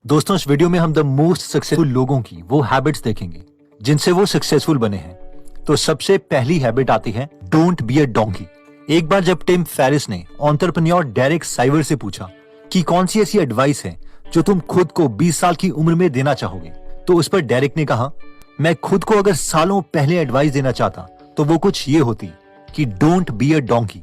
दोस्तों, इस वीडियो में हम द मोस्ट सक्सेसफुल लोगों की वो हैबिट्स देखेंगे जिनसे वो सक्सेसफुल बने हैं। तो सबसे पहली हैबिट आती है डोंट बी अ डोंकी। एक बार जब टिम फेरिस ने एंटरप्रेन्योर डेरेक साइवर से पूछा कि कौन सी ऐसी एडवाइस है जो तुम खुद को 20 साल की उम्र में देना चाहोगे, तो उस पर डेरेक ने कहा, मैं खुद को अगर सालों पहले एडवाइस देना चाहता तो वो कुछ ये होती कि don't be a donkey.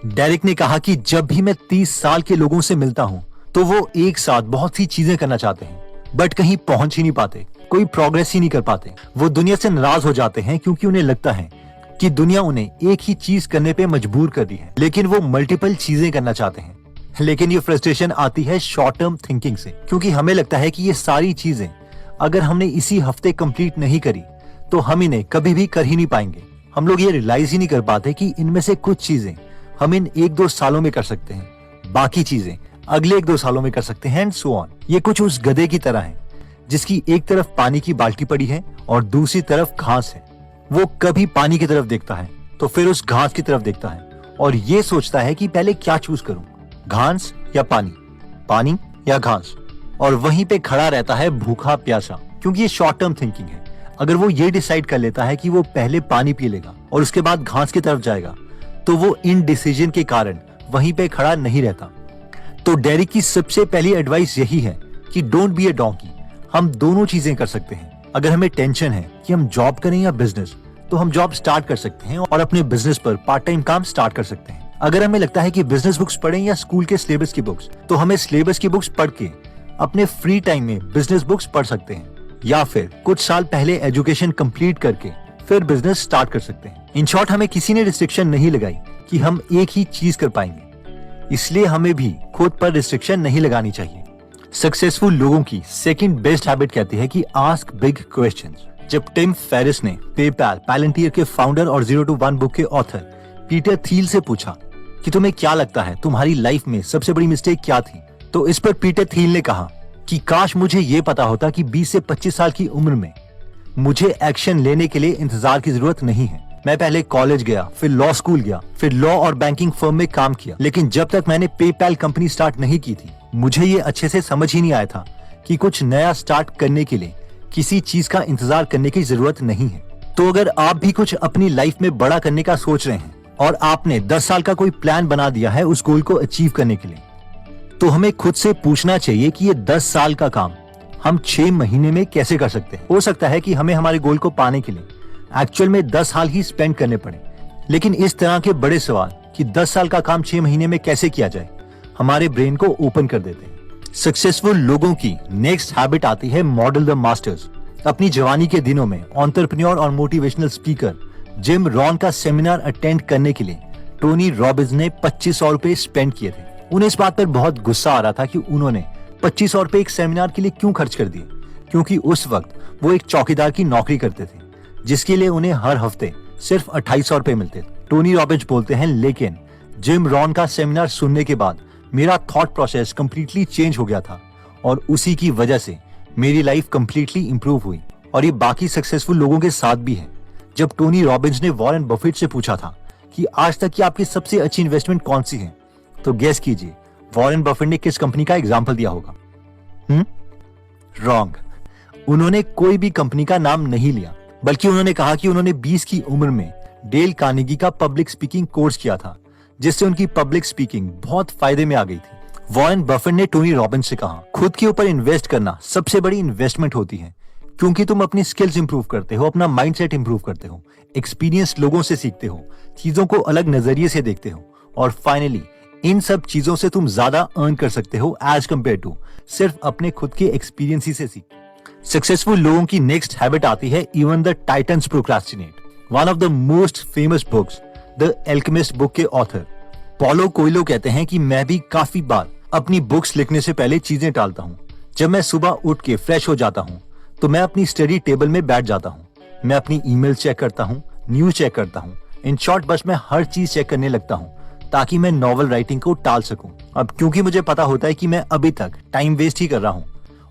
Derek ने कहा कि जब भी मैं 30 साल के लोगों से मिलता हूँ तो वो एक साथ बहुत सी चीजें करना चाहते हैं बट कहीं पहुंच ही नहीं पाते, कोई प्रोग्रेस ही नहीं कर पाते। वो दुनिया से नाराज हो जाते हैं क्योंकि उन्हें लगता है कि दुनिया उन्हें एक ही चीज करने पे मजबूर कर दी है, लेकिन वो मल्टीपल चीजें करना चाहते हैं। लेकिन ये फ्रस्ट्रेशन आती है शॉर्ट टर्म थिंकिंग से, क्योंकि हमें लगता है कि ये सारी चीजें अगर हमने इसी हफ्ते कंप्लीट नहीं करी तो हम इन्हें कभी भी कर ही नहीं पाएंगे। हम लोग ये रियलाइज ही नहीं कर पाते कि इनमें से कुछ चीजें हम इन 1-2 सालों में कर सकते हैं, बाकी चीजें अगले 1-2 सालों में कर सकते हैं एंड सो ऑन। ये कुछ उस गधे की तरह है जिसकी एक तरफ पानी की बाल्टी पड़ी है और दूसरी तरफ घास है। वो कभी पानी की तरफ देखता है तो फिर उस घास की तरफ देखता है और ये सोचता है कि पहले क्या चूज करूं, घास या पानी, पानी या घास, और वहीं पे खड़ा रहता है भूखा प्यासा, क्योंकि ये शॉर्ट टर्म थिंकिंग है। अगर वो ये डिसाइड कर लेता है कि वो पहले पानी पी लेगा और उसके बाद घास की तरफ जाएगा तो वो इनडिसीजन के कारण वहीं पे खड़ा नहीं रहता। तो डेरेक की सबसे पहली एडवाइस यही है कि डोंट बी अ डोंकी। हम दोनों चीजें कर सकते हैं। अगर हमें टेंशन है कि हम जॉब करें या बिजनेस, तो हम जॉब स्टार्ट कर सकते हैं और अपने बिजनेस पर पार्ट टाइम काम स्टार्ट कर सकते हैं। अगर हमें लगता है कि बिजनेस बुक्स पढ़ें या स्कूल के सिलेबस की बुक्स, तो हमें सिलेबस की बुक्स पढ़ के अपने फ्री टाइम में बिजनेस बुक्स पढ़ सकते हैं, या फिर कुछ साल पहले एजुकेशन कंप्लीट करके फिर बिजनेस स्टार्ट कर सकते हैं। इन शॉर्ट, हमें किसी ने रिस्ट्रिक्शन नहीं लगाई कि हम एक ही चीज कर पाएंगे, इसलिए हमें भी खुद पर रिस्ट्रिक्शन नहीं लगानी चाहिए। सक्सेसफुल लोगों की सेकंड बेस्ट हैबिट कहती है कि आस्क बिग क्वेश्चंस। जब टिम फेरिस ने पेपैल, पैलेंटियर के फाउंडर और 0 to 1 बुक के ऑथर पीटर थील से पूछा कि तुम्हें क्या लगता है तुम्हारी लाइफ में सबसे बड़ी मिस्टेक क्या थी, तो इस पर पीटर थील ने कहा कि काश मुझे ये पता होता कि 20 से 25 साल की उम्र में मुझे एक्शन लेने के लिए इंतजार की जरूरत नहीं है। मैं पहले कॉलेज गया, फिर लॉ स्कूल गया, फिर लॉ और बैंकिंग फर्म में काम किया, लेकिन जब तक मैंने पेपैल कंपनी स्टार्ट नहीं की थी, मुझे ये अच्छे से समझ ही नहीं आया था कि कुछ नया स्टार्ट करने के लिए किसी चीज का इंतजार करने की जरूरत नहीं है। तो अगर आप भी कुछ अपनी लाइफ में बड़ा करने का सोच रहे हैं और आपने 10 साल का कोई प्लान बना दिया है उस गोल को अचीव करने के लिए, तो हमें खुद से पूछना चाहिए कि ये 10 साल का काम हम 6 महीने में कैसे कर सकते हैं। हो सकता है कि हमें हमारे गोल को पाने के लिए एक्चुअल में 10 साल ही स्पेंड करने पड़े, लेकिन इस तरह के बड़े सवाल कि 10 साल का काम 6 महीने में कैसे किया जाए, हमारे ब्रेन को ओपन कर देते हैं। सक्सेसफुल लोगों की नेक्स्ट हैबिट आती है मॉडल द मास्टर्स। अपनी जवानी के दिनों में एंटरप्रेन्योर और मोटिवेशनल स्पीकर जिम रॉन का सेमिनार अटेंड करने के लिए टोनी रॉबिन्स ने 2500 रुपए स्पेंड किए थे। उन्हें इस बात पर बहुत गुस्सा आ रहा था कि उन्होंने 2500 रुपए एक सेमिनार के लिए क्यों खर्च कर दिए, क्योंकि उस वक्त वो एक चौकीदार की नौकरी करते थे जिसके लिए उन्हें हर हफ्ते सिर्फ 2800 रुपए मिलते थे। टोनी रॉबिन्स बोलते हैं, लेकिन जिम रॉन का सेमिनार सुनने के बाद मेरा थॉट प्रोसेस कंप्लीटली चेंज हो गया था और उसी की वजह से मेरी लाइफ कंप्लीटली इंप्रूव हुई। और ये बाकी सक्सेसफुल लोगों के साथ भी है। जब टोनी रॉबिन्स ने वॉरेन बफेट से पूछा था कि आज तक की आपकी सबसे अच्छी इन्वेस्टमेंट कौन सी है, तो गेस कीजिए वॉरेन बफेट ने किस कंपनी का एग्जाम्पल दिया होगा। रॉन्ग। उन्होंने कोई भी कंपनी का नाम नहीं लिया, बल्कि उन्होंने कहा कि उन्होंने 20 की उम्र में डेल कार्नेगी का पब्लिक स्पीकिंग कोर्स किया था, जिससे उनकी पब्लिक स्पीकिंग बहुत फायदे में आ गई थी। वॉरेन बफेट ने टोनी रॉबिन्स से कहा, खुद के ऊपर इन्वेस्ट करना सबसे बड़ी इन्वेस्टमेंट होती है, क्योंकि तुम अपनी स्किल्स इंप्रूव करते हो, अपना माइंडसेट इंप्रूव करते हो, एक्सपीरियंस लोगों से सीखते हो, चीजों को अलग नजरिए से देखते हो, और फाइनली इन सब चीजों से तुम ज्यादा अर्न कर सकते हो एज कम्पेयर टू सिर्फ अपने खुद के एक्सपीरियंस ही से सीख। सक्सेसफुल लोगों की नेक्स्ट हैबिट आती है even the titans procrastinate. One of the most famous books, the alchemist book के ऑथर पॉलो कोएल्हो कहते हैं कि मैं भी काफी बार अपनी बुक्स लिखने से पहले चीजें टालता हूँ। जब मैं सुबह उठ के फ्रेश हो जाता हूँ तो मैं अपनी स्टडी टेबल में बैठ जाता हूँ, मैं अपनी ईमेल चेक करता हूँ, न्यूज चेक करता हूँ, इन शॉर्ट बस मैं हर चीज चेक करने लगता हूँ ताकि मैं नॉवल राइटिंग को टाल सकूं। अब क्योंकि मुझे पता होता है कि मैं अभी तक टाइम वेस्ट ही कर रहा हूं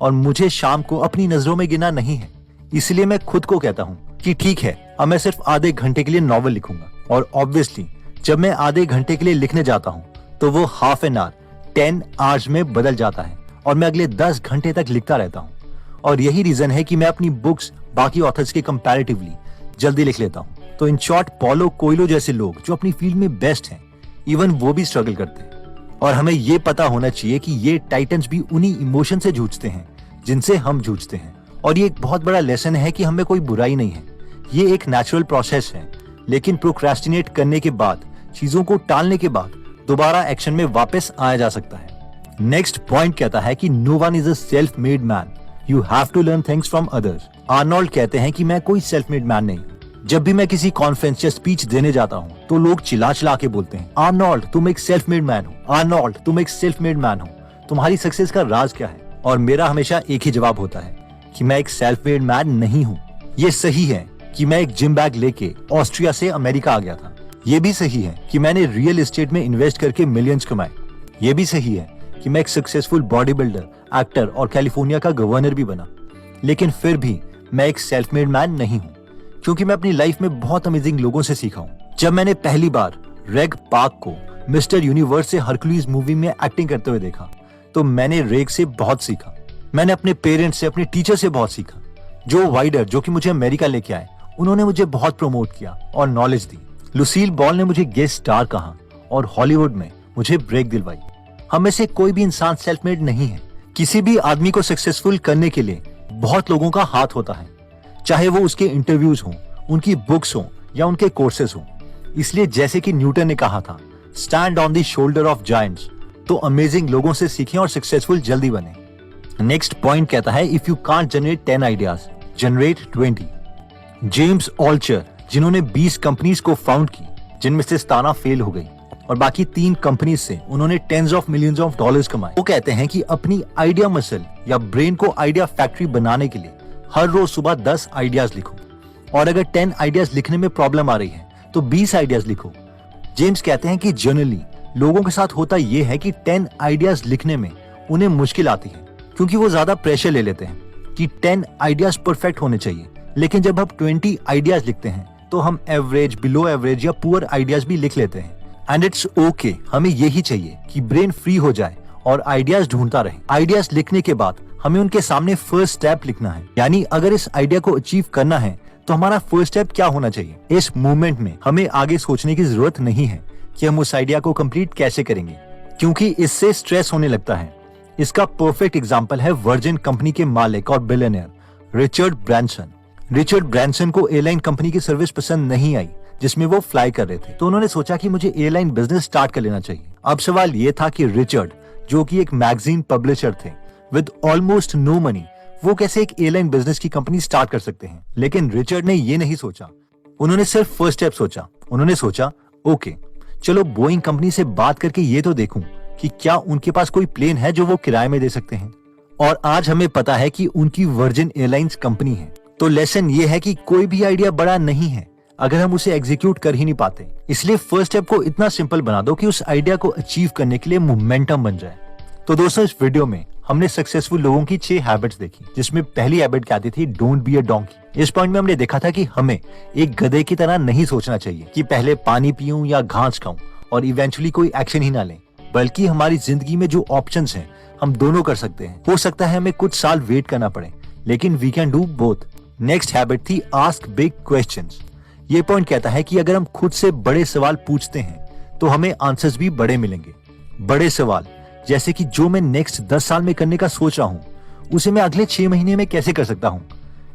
और मुझे शाम को अपनी नजरों में गिना नहीं है, इसलिए मैं खुद को कहता हूं कि ठीक है, अब मैं सिर्फ आधे घंटे के लिए नॉवल लिखूंगा। और ऑब्वियसली जब मैं आधे घंटे के लिए लिखने जाता हूं तो वो हाफ एन आवर 10 आवर्स में बदल जाता है और मैं अगले 10 घंटे तक लिखता रहता हूँ। और यही रीजन है कि मैं अपनी बुक्स बाकी ऑथर्स के कंपैरेटिवली जल्दी लिख लेता हूँ। तो इन शॉर्ट, पॉलो कोयलो जैसे लोग जो अपनी फील्ड में बेस्ट हैं, इवन वो भी स्ट्रगल करते हैं। और हमें ये पता होना चाहिए कि ये टाइटन्स भी उन्हीं इमोशन से जूझते हैं जिनसे हम जूझते हैं। और ये एक बहुत बड़ा लेसन है कि हमें कोई बुराई नहीं है, ये एक नेचुरल प्रोसेस है। लेकिन प्रोक्रेस्टिनेट करने के बाद, चीजों को टालने के बाद दोबारा एक्शन में वापस आया जा सकता है। नेक्स्ट पॉइंट कहता है कि no one is a self made man, you have to learn things from others. Arnold कहते हैं कि मैं कोई सेल्फ मेड मैन नहीं। जब भी मैं किसी कॉन्फ्रेंस या स्पीच देने जाता हूँ तो लोग चिल्ला चिल्ला के बोलते हैं, आर्नोल्ड तुम एक सेल्फ मेड मैन हो, आर्नोल्ड तुम एक सेल्फ मेड मैन हो, तुम्हारी सक्सेस का राज क्या है? और मेरा हमेशा एक ही जवाब होता है कि मैं एक सेल्फ मेड मैन नहीं हूँ। ये सही है कि मैं एक जिम बैग लेके ऑस्ट्रिया से अमेरिका आ गया था। ये भी सही है कि मैंने रियल एस्टेट में इन्वेस्ट करके मिलियंस कमाए। ये भी सही है कि मैं एक सक्सेसफुल बॉडी बिल्डर, एक्टर और कैलिफोर्निया का गवर्नर भी बना। लेकिन फिर भी मैं एक सेल्फ मेड मैन नहीं हूँ, क्योंकि मैं अपनी लाइफ में बहुत अमेजिंग लोगों से सीखा हूँ। जब मैंने पहली बार रेग पार्क को मिस्टर यूनिवर्स से हरक्यूलिस मूवी में एक्टिंग करते हुए देखा तो मैंने रेग से बहुत सीखा। मैंने अपने पेरेंट्स से, अपने टीचर से बहुत सीखा। जो वाइडर, जो कि मुझे अमेरिका लेके आए, उन्होंने मुझे बहुत प्रमोट किया और नॉलेज दी। लुसील बॉल ने मुझे गेस्ट स्टार कहा और हॉलीवुड में मुझे ब्रेक दिलवाई। हम में से कोई भी इंसान सेल्फ मेड नहीं है। किसी भी आदमी को सक्सेसफुल करने के लिए बहुत लोगों का हाथ होता है, चाहे वो उसके इंटरव्यूज हों, उनकी बुक्स हों या उनके कोर्सेज हों। इसलिए जैसे कि न्यूटन ने कहा था, stand on the shoulder of giants. तो अमेजिंग लोगों से सीखें और सक्सेसफुल जल्दी बने। नेक्स्ट पॉइंट कहता है, if you can't generate 10 ideas, generate 20। James Altucher, जिन्होंने 20 कंपनीज को फाउंड की, जिनमें से 17 फेल हो गई और बाकी 3 कंपनीज से उन्होंने tens of millions of dollars कमाए, वो कहते हैं कि अपनी आइडिया मसल या ब्रेन को आइडिया फैक्ट्री बनाने के लिए हर रोज सुबह 10 आइडियाज लिखो। और अगर 10 आइडियाज लिखने में प्रॉब्लम आ रही है तो 20 आइडियाज लिखो। जेम्स कहते हैं कि जनरली लोगों के साथ होता यह है कि 10 आइडियाज लिखने में उन्हें मुश्किल आती है, क्योंकि वो ज्यादा प्रेशर ले लेते हैं कि 10 आइडियाज परफेक्ट होने चाहिए। लेकिन जब हम 20 आइडियाज लिखते हैं तो हम एवरेज, बिलो एवरेज या पुअर आइडियाज भी लिख लेते हैं। एंड इट्स ओके, हमें यही चाहिए कि ब्रेन फ्री हो जाए और आइडियाज ढूंढता रहे। आइडियाज लिखने के बाद हमें उनके सामने फर्स्ट स्टेप लिखना है, यानी अगर इस आइडिया को अचीव करना है तो हमारा फर्स्ट स्टेप क्या होना चाहिए। इस मूवमेंट में हमें आगे सोचने की जरूरत नहीं है कि हम उस आइडिया को कंप्लीट कैसे करेंगे, क्योंकि इससे स्ट्रेस होने लगता है। इसका परफेक्ट एग्जांपल है वर्जिन कंपनी के मालिक और billionaire Richard Branson. Richard Branson को एयरलाइन कंपनी की सर्विस पसंद नहीं आई जिसमें वो फ्लाई कर रहे थे, तो उन्होंने सोचा कि मुझे एयरलाइन बिजनेस स्टार्ट कर लेना चाहिए। अब सवाल ये था कि रिचर्ड, जो कि एक मैगजीन पब्लिशर थे विद ऑलमोस्ट नो मनी, वो कैसे एक एयरलाइन बिजनेस की कंपनी स्टार्ट कर सकते हैं। लेकिन रिचर्ड ने ये नहीं सोचा, उन्होंने सिर्फ फर्स्ट स्टेप सोचा। उन्होंने सोचा, ओके चलो बोइंग कंपनी से बात करके ये तो देखूं कि क्या उनके पास कोई प्लेन है जो वो किराए में दे सकते हैं। और आज हमें पता है कि उनकी वर्जिन एयरलाइंस कंपनी है। तो लेसन ये है कि कोई भी आइडिया बड़ा नहीं है अगर हम उसे एग्जीक्यूट कर ही नहीं पाते। इसलिए फर्स्ट स्टेप को इतना सिंपल बना दो कि उस आइडिया को अचीव करने के लिए मोमेंटम बन जाए। तो दोस्तों, इस वीडियो में हमने सक्सेसफुल लोगों की 6 हैबिट्स देखी, जिसमें पहली हैबिट क्या थी, डोंट बी अ डोंकी। इस पॉइंट में हमने देखा था कि हमें एक गधे की तरह नहीं सोचना चाहिए कि पहले पानी पीऊं या घास खाऊं और इवेंचुअली कोई एक्शन ही ना लें, बल्कि हमारी जिंदगी में जो ऑप्शंस हैं हम दोनों कर सकते हैं। हो सकता है हमें कुछ साल वेट करना पड़े, लेकिन we can do both. Next habit थी आस्क बिग क्वेश्चंस। ये पॉइंट कहता है कि अगर हम खुद से बड़े सवाल पूछते हैं तो हमें आंसर्स भी बड़े मिलेंगे। बड़े सवाल जैसे कि जो मैं नेक्स्ट 10 साल में करने का सोच रहा हूँ उसे मैं अगले 6 महीने में कैसे कर सकता हूँ।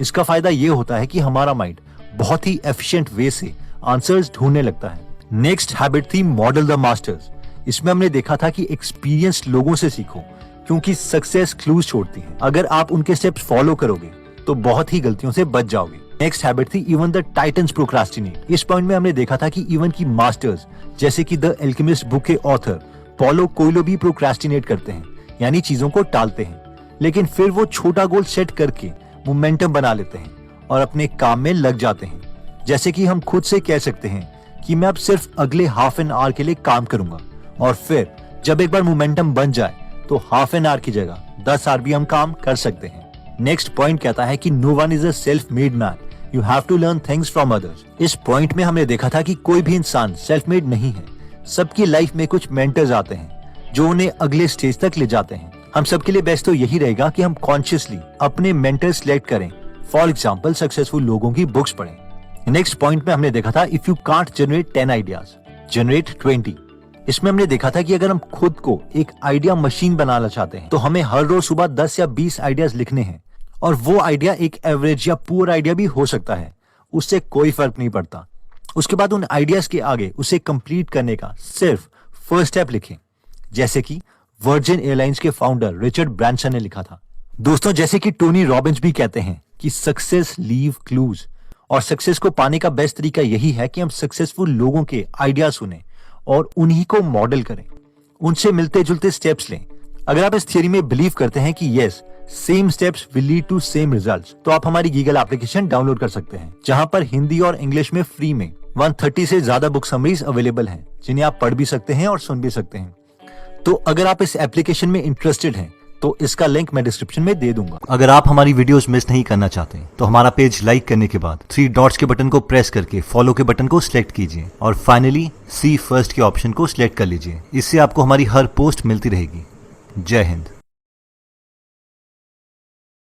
इसका फायदा ये होता है कि हमारा माइंड बहुत ही एफिशिएंट वे से आंसर्स ढूंढने लगता है। नेक्स्ट हैबिट थी मॉडल द मास्टर्स। इसमें हमने देखा था कि एक्सपीरियंस्ड लोगों से सीखो, क्योंकि सक्सेस क्लूज छोड़ती है। अगर आप उनके स्टेप्स फॉलो करोगे तो बहुत ही गलतियों से बच जाओगे। नेक्स्ट हैबिट थी इवन द टाइटन्स प्रोक्रास्टिनेट। इस पॉइंट में हमने देखा था कि इवन की मास्टर्स जैसे कि द एल्केमिस्ट बुक के ऑथर पॉलो कोयलो भी प्रोक्रास्टिनेट करते हैं, यानी चीजों को टालते हैं। लेकिन फिर वो छोटा गोल सेट करके मोमेंटम बना लेते हैं और अपने काम में लग जाते हैं। जैसे कि हम खुद से कह सकते हैं कि मैं अब सिर्फ अगले हाफ एन आवर के लिए काम करूंगा, और फिर जब एक बार मोमेंटम बन जाए तो हाफ एन आवर की जगह 10 आवर भी हम काम कर सकते हैं। नेक्स्ट पॉइंट कहता है कि no one is a self made man, you have to learn things from others. इस पॉइंट में हमने देखा था कि कोई भी इंसान सेल्फ मेड नहीं है। सबकी लाइफ में कुछ मेंटर्स आते हैं जो उन्हें अगले स्टेज तक ले जाते हैं। हम सबके लिए बेस्ट तो यही रहेगा कि हम कॉन्शियसली अपने मेंटर सिलेक्ट करें। फॉर एग्जाम्पल सक्सेसफुल लोगों की बुक्स पढ़ें। नेक्स्ट पॉइंट में हमने देखा था if you can't generate 10 ideas generate 20। इसमें हमने देखा था कि अगर हम खुद को एक आइडिया मशीन बनाना चाहते हैं तो हमें हर रोज सुबह 10 या 20 आइडियाज लिखने हैं, और वो आइडिया एक एवरेज या पुअर आइडिया भी हो सकता है, उससे कोई फर्क नहीं पड़ता। उसके बाद उन आइडियाज के आगे उसे कंप्लीट करने का सिर्फ फर्स्ट स्टेप लिखें, जैसे कि वर्जिन एयरलाइंस के फाउंडर रिचर्ड ब्रांसन ने लिखा था। दोस्तों, जैसे कि टोनी रॉबिन्स भी कहते हैं कि सक्सेस लीव क्लूज, और सक्सेस को पाने का बेस्ट तरीका यही है कि हम सक्सेसफुल लोगों के आइडिया सुने और उन्हीं को मॉडल करें, उनसे मिलते जुलते स्टेप्स लें। अगर आप इस थियरी में बिलीव करते हैं कि yes same steps will lead to same results, तो आप हमारी गीगल एप्लीकेशन डाउनलोड कर सकते हैं, जहां पर हिंदी और इंग्लिश में फ्री में 130 से ज्यादा बुक समरीज अवेलेबल हैं, जिन्हें आप पढ़ भी सकते हैं और सुन भी सकते हैं। तो अगर आप इस एप्लीकेशन में इंटरेस्टेड हैं तो इसका लिंक मैं डिस्क्रिप्शन में दे दूंगा। अगर आप हमारी वीडियोस मिस नहीं करना चाहते तो हमारा पेज लाइक करने के बाद 3 डॉट्स के बटन को प्रेस करके फॉलो के बटन को सिलेक्ट कीजिए और फाइनली सी फर्स्ट के ऑप्शन को सिलेक्ट कर लीजिए। इससे आपको हमारी हर पोस्ट मिलती रहेगी। जय हिंद।